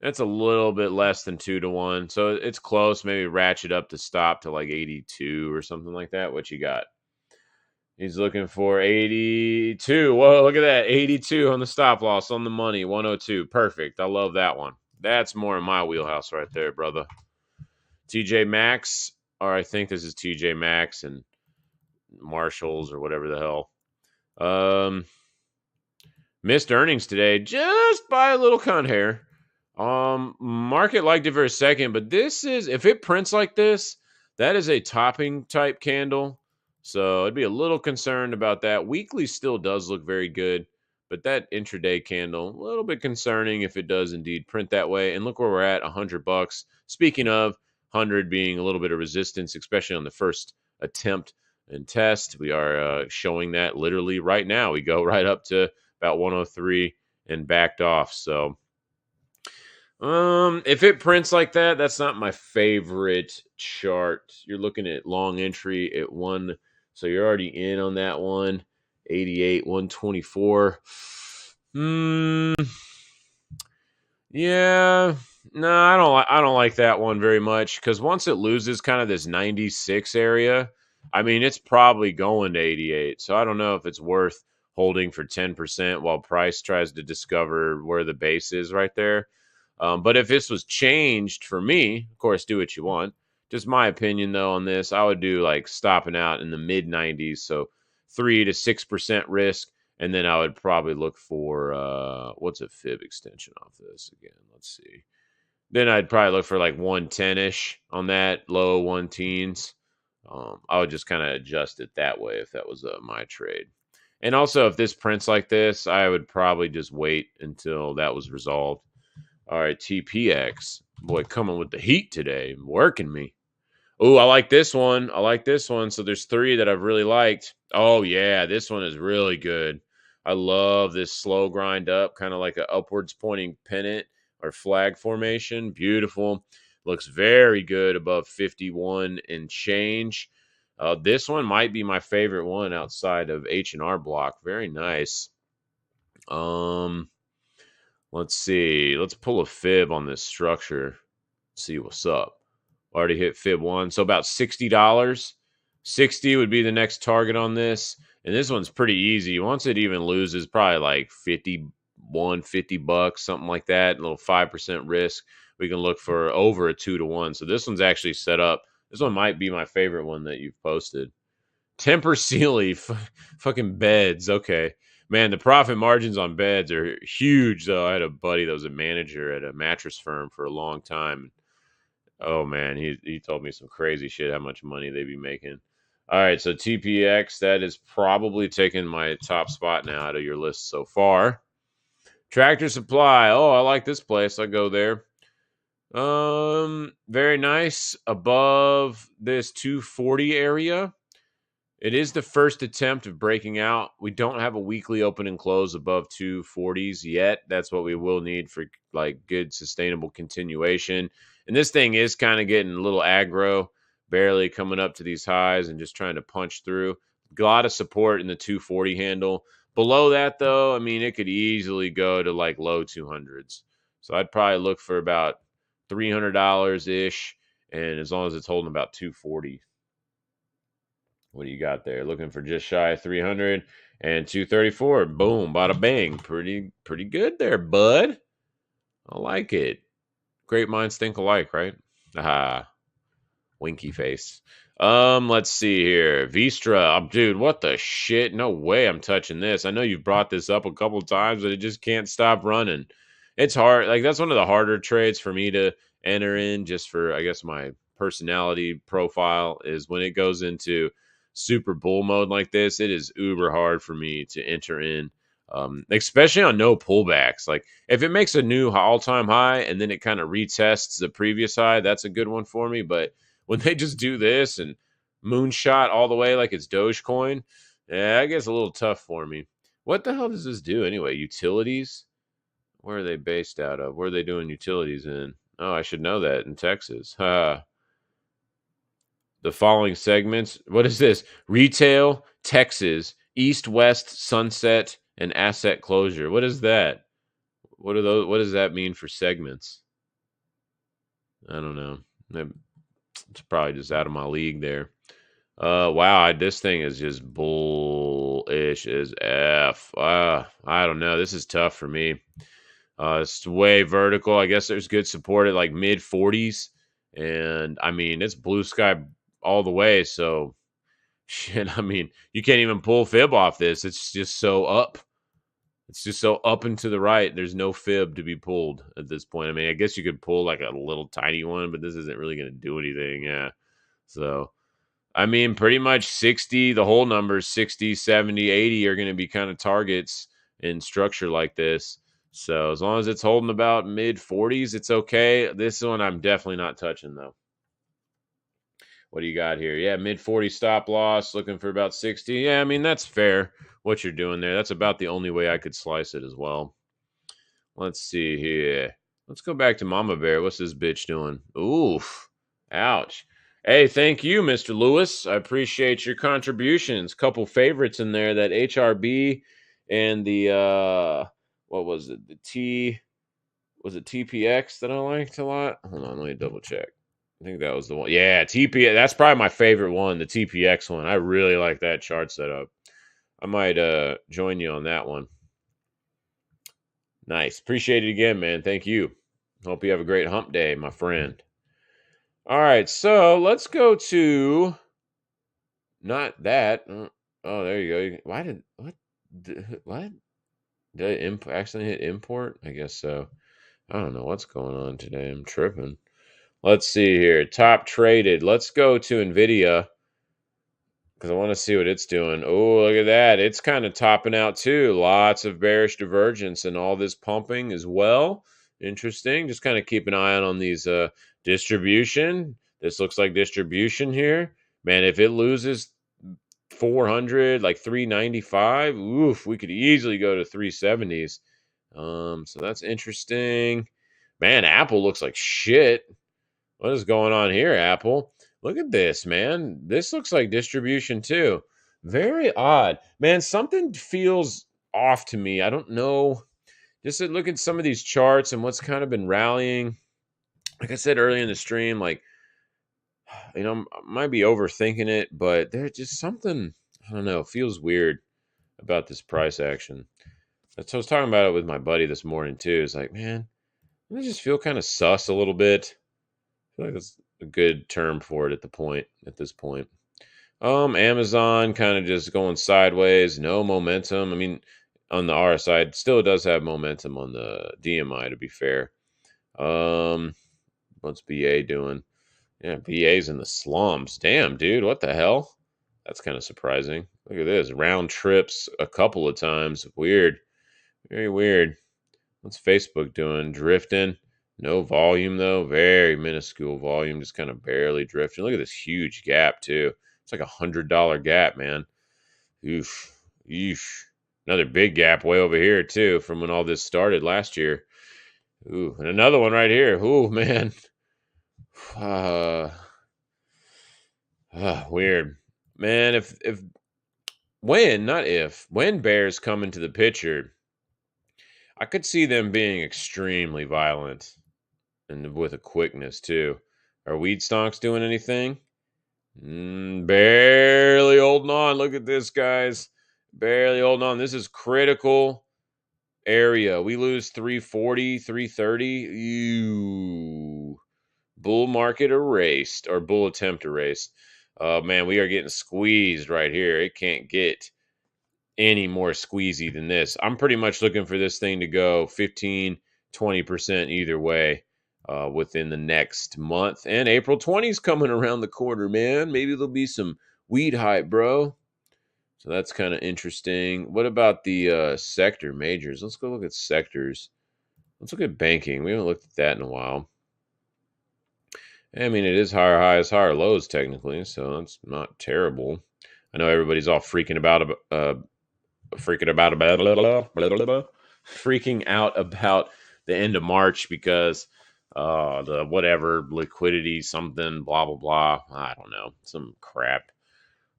That's a little bit less than 2 to 1. So it's close. Maybe ratchet up the stop to like 82 or something like that. What you got? He's looking for 82. Whoa, look at that. 82 on the stop loss on the money. 102. Perfect. I love that one. That's more in my wheelhouse right there, brother. TJ Maxx, or I think this is TJ Maxx and Marshalls or whatever the hell. Missed earnings today just by a little cunt hair. Market liked it for a second, but this is, if it prints like this, that is a topping type candle. So I'd be a little concerned about that. Weekly still does look very good, but that intraday candle, a little bit concerning if it does indeed print that way. And look where we're at, $100. Speaking of 100 being a little bit of resistance, especially on the first attempt and test, we are showing that literally right now. We go right up to about 103 and backed off. So if it prints like that, that's not my favorite chart. You're looking at long entry at one, so you're already in on that one. 88, 124. Yeah. No, I don't like that one very much, because once it loses kind of this 96 area, I mean, it's probably going to 88. So I don't know if it's worth holding for 10% while price tries to discover where the base is right there. But if this was changed for me, of course, do what you want. Just my opinion, though, on this, I would do like stopping out in the mid 90s. So 3 to 6% risk. And then I would probably look for, what's a fib extension off this again? Let's see. Then I'd probably look for like 110-ish on that, low 110s. I would just kind of adjust it that way if that was my trade. And also, if this prints like this, I would probably just wait until that was resolved. All right, TPX. Boy, coming with the heat today. Working me. Oh, I like this one. I like this one. So there's 3 that I've really liked. Oh, yeah, this one is really good. I love this slow grind up, kind of like an upwards pointing pennant or flag formation. Beautiful. Looks very good above 51 and change. This one might be my favorite one outside of H&R Block. Very nice. Let's see. Let's pull a fib on this structure. See what's up. Already hit fib 1. So about $60. 60 would be the next target on this. And this one's pretty easy. Once it even loses, probably like 51, $50, something like that. A little 5% risk. We can look for over a 2 to 1. So this one's actually set up. This one might be my favorite one that you've posted. Temper Sealy, fucking beds. Okay. Man, the profit margins on beds are huge, though. I had a buddy that was a manager at a mattress firm for a long time. Oh, man, he told me some crazy shit, how much money they be making. All right, so TPX, that is probably taking my top spot now out of your list so far. Tractor Supply. Oh, I like this place. I'll go there. Very nice. Above this 240 area. It is the first attempt of breaking out. We don't have a weekly open and close above 240s yet. That's what we will need for like good sustainable continuation. And this thing is kind of getting a little aggro, barely coming up to these highs and just trying to punch through. A lot of support in the 240 handle. Below that, though, I mean, it could easily go to like low 200s. So I'd probably look for about $300-ish. And as long as it's holding about 240. What do you got there? Looking for just shy of 300 and 234. Boom, bada bang. Pretty good there, bud. I like it. Great minds think alike, right? Aha. Winky face. Let's see here. Vistra. Dude, what the shit? No way I'm touching this. I know you've brought this up a couple times, but it just can't stop running. It's hard. Like, that's one of the harder trades for me to enter in, just for, I guess, my personality profile, is when it goes into super bull mode like this. It is uber hard for me to enter in, especially on no pullbacks. Like, if it makes a new all-time high and then it kind of retests the previous high, that's a good one for me. But when they just do this and moonshot all the way like it's Dogecoin, yeah, I guess a little tough for me. What the hell does this do anyway? Utilities? Where are they based out of? Where are they doing utilities in? Oh, I should know that. In Texas. The following segments. What is this? Retail, Texas, East, West, Sunset, and asset closure. What is that? What are those? What does that mean for segments? I don't know. It's probably just out of my league there. Wow, this thing is just bullish as F. I don't know. This is tough for me. It's way vertical. I guess there's good support at like mid 40s. And I mean, it's blue sky all the way. So, shit, I mean, you can't even pull fib off this. It's just so up. It's just so up and to the right. There's no fib to be pulled at this point. I mean, I guess you could pull like a little tiny one, but this isn't really going to do anything. Yeah. So, I mean, pretty much 60, the whole numbers 60, 70, 80 are going to be kind of targets in structure like this. So as long as it's holding about mid 40s, it's okay. This one I'm definitely not touching, though. What do you got here? Yeah, mid 40 stop loss, looking for about 60. Yeah, I mean, that's fair what you're doing there. That's about the only way I could slice it as well. Let's see here. Let's go back to Mama Bear. What's this bitch doing? Oof. Ouch. Hey, thank you, Mr. Lewis. I appreciate your contributions. Couple favorites in there, that HRB and the what was it? Was it TPX that I liked a lot? Hold on, let me double check. I think that was the one. Yeah, TPX. That's probably my favorite one, the TPX one. I really like that chart setup. I might join you on that one. Nice. Appreciate it again, man. Thank you. Hope you have a great hump day, my friend. All right, so let's go to not that. Oh, there you go. Why did what? What? Did I accidentally hit import? I guess so. I don't know what's going on today. I'm tripping. Let's see here. Top traded. Let's go to Nvidia because I want to see what it's doing. Oh, look at that. It's kind of topping out too. Lots of bearish divergence and all this pumping as well. Interesting. Just kind of keep an eye on these distribution. This looks like distribution here. Man, if it loses 400, like 395, oof, we could easily go to 370s. So that's interesting. Man, Apple looks like shit. What is going on here, Apple? Look at this, man. This looks like distribution too. Very odd. Man, something feels off to me. I don't know. Just to look at some of these charts and what's kind of been rallying. Like I said earlier in the stream, like, you know, I might be overthinking it, but there's just something, I don't know, feels weird about this price action. That's, I was talking about it with my buddy this morning too. It's like, man, I just feel kind of sus a little bit. I feel like that's a good term for it at this point. Amazon kind of just going sideways, no momentum. I mean, on the RSI, it still does have momentum on the DMI, to be fair. What's BA doing? Yeah, BA's in the slums. Damn, dude, what the hell? That's kind of surprising. Look at this. Round trips a couple of times. Weird. Very weird. What's Facebook doing? Drifting. No volume, though. Very minuscule volume. Just kind of barely drifting. Look at this huge gap, too. It's like $100 gap, man. Oof. Oof. Another big gap way over here, too, from when all this started last year. Ooh, and another one right here. Ooh, man. Weird. Man, when bears come into the picture, I could see them being extremely violent and with a quickness too. Are weed stonks doing anything? Barely holding on. Look at this, guys. Barely holding on. This is critical area. We lose 340, 330. Ew. Bull market erased, or bull attempt erased. Man, we are getting squeezed right here. It can't get any more squeezy than this. I'm pretty much looking for this thing to go 15, 20% either way within the next month. And April 20's coming around the corner, man. Maybe there'll be some weed hype, bro. So that's kind of interesting. What about the sector majors? Let's go look at sectors. Let's look at banking. We haven't looked at that in a while. I mean, it is higher highs, higher lows, technically, so that's not terrible. I know everybody's all freaking out about the end of March because the whatever liquidity something blah blah blah. I don't know, some crap,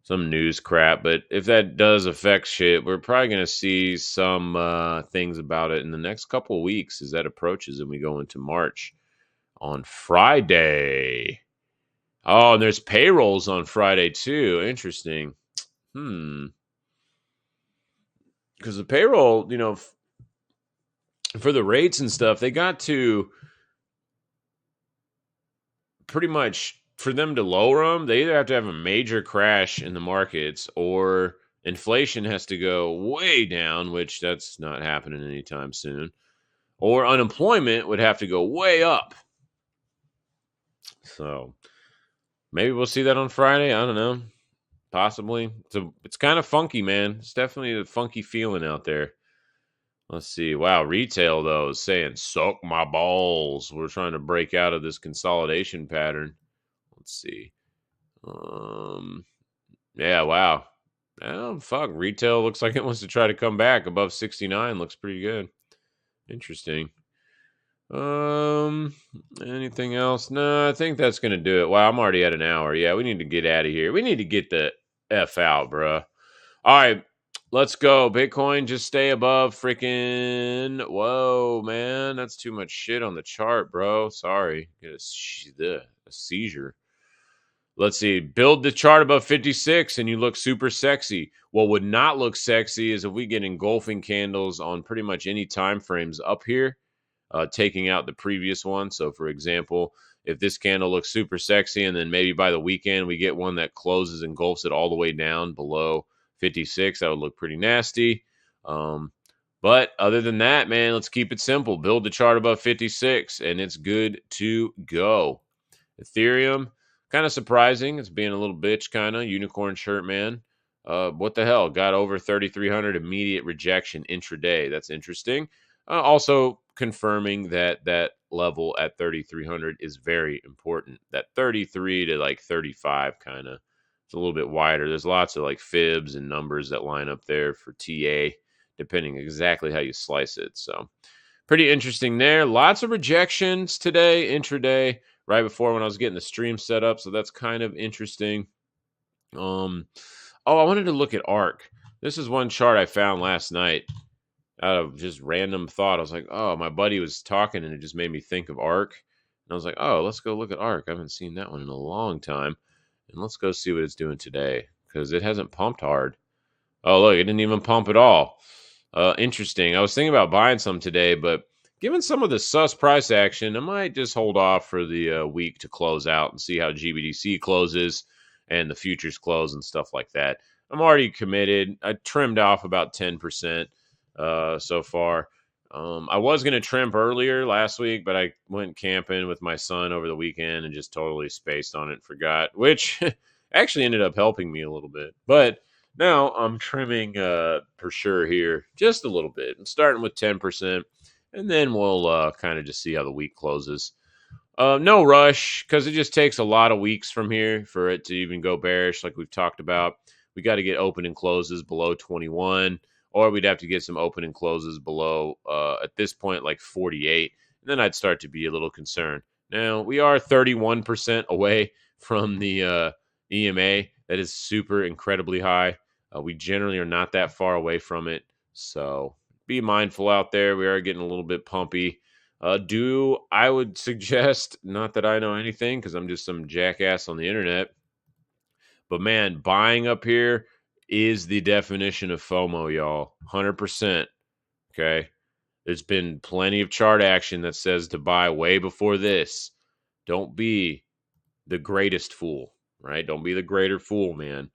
some news crap. But if that does affect shit, we're probably gonna see some things about it in the next couple of weeks as that approaches and we go into March on Friday. Oh, and there's payrolls on Friday too. Interesting. Because the payroll, for the rates and stuff, they got to pretty much, for them to lower them, they either have to have a major crash in the markets or inflation has to go way down, which that's not happening anytime soon, or unemployment would have to go way up. So maybe we'll see that on Friday. I don't know. Possibly. So it's kind of funky, man. It's definitely a funky feeling out there. Let's see. Wow, retail though is saying "suck my balls." We're trying to break out of this consolidation pattern. Let's see. Yeah, wow. Oh, fuck. Retail looks like it wants to try to come back above 69. Looks pretty good. Interesting. Anything else? No, I think that's gonna do it. Wow, I'm already at an hour. Yeah, we need to get out of here. We need to get the F out, bruh. All right, let's go. Bitcoin, just stay above freaking. Whoa, man, that's too much shit on the chart, bro. Sorry, get a seizure. Let's see. Build the chart above 56 and you look super sexy. What would not look sexy is if we get engulfing candles on pretty much any time frames up here, taking out the previous one. So, for example, if this candle looks super sexy and then maybe by the weekend we get one that closes, engulfs it all the way down below 56, that would look pretty nasty. But other than that, man, let's keep it simple. Build the chart above 56 and it's good to go. Ethereum, kind of surprising. It's being a little bitch, kind of. Unicorn shirt, man. What the hell? Got over 3,300 immediate rejection intraday. That's interesting. Also confirming that that level at 3,300 is very important. That 33 to like 35 kind of. It's a little bit wider. There's lots of like fibs and numbers that line up there for TA, depending exactly how you slice it. So pretty interesting there. Lots of rejections today, intraday, right before when I was getting the stream set up. So that's kind of interesting. I wanted to look at ARC. This is one chart I found last night out of just random thought. I was like, oh, my buddy was talking and it just made me think of ARC. And I was like, oh, let's go look at ARC. I haven't seen that one in a long time. And let's go see what it's doing today because it hasn't pumped hard. Oh, look, it didn't even pump at all. Interesting. I was thinking about buying some today, but given some of the sus price action, I might just hold off for the week to close out and see how GBDC closes and the futures close and stuff like that. I'm already committed. I trimmed off about 10% so far. I was going to trim earlier last week, but I went camping with my son over the weekend and just totally spaced on it and forgot, which actually ended up helping me a little bit. But now I'm trimming for sure here just a little bit. I'm starting with 10%, and then we'll kind of just see how the week closes. No rush, because it just takes a lot of weeks from here for it to even go bearish like we've talked about. We got to get open and closes below 21, or we'd have to get some open and closes below, at this point, like 48. And then I'd start to be a little concerned. Now, we are 31% away from the EMA. That is super incredibly high. We generally are not that far away from it. So be mindful out there. We are getting a little bit pumpy. I would suggest, not that I know anything because I'm just some jackass on the internet, but man, buying up here is the definition of FOMO, y'all. 100%. Okay. There's been plenty of chart action that says to buy way before this. Don't be the greatest fool, right? Don't be the greater fool, man.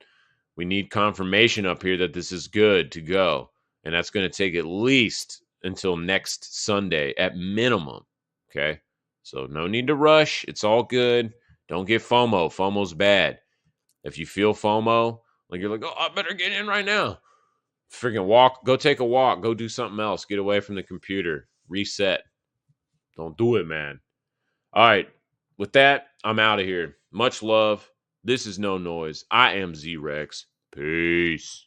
We need confirmation up here that this is good to go. And that's going to take at least until next Sunday at minimum. Okay. So no need to rush. It's all good. Don't get FOMO. FOMO's bad. If you feel FOMO, like you're like, oh, I better get in right now. Freaking walk, go take a walk, go do something else. Get away from the computer. Reset. Don't do it, man. All right. With that, I'm out of here. Much love. This is No Noiz. I am Z-Rex. Peace.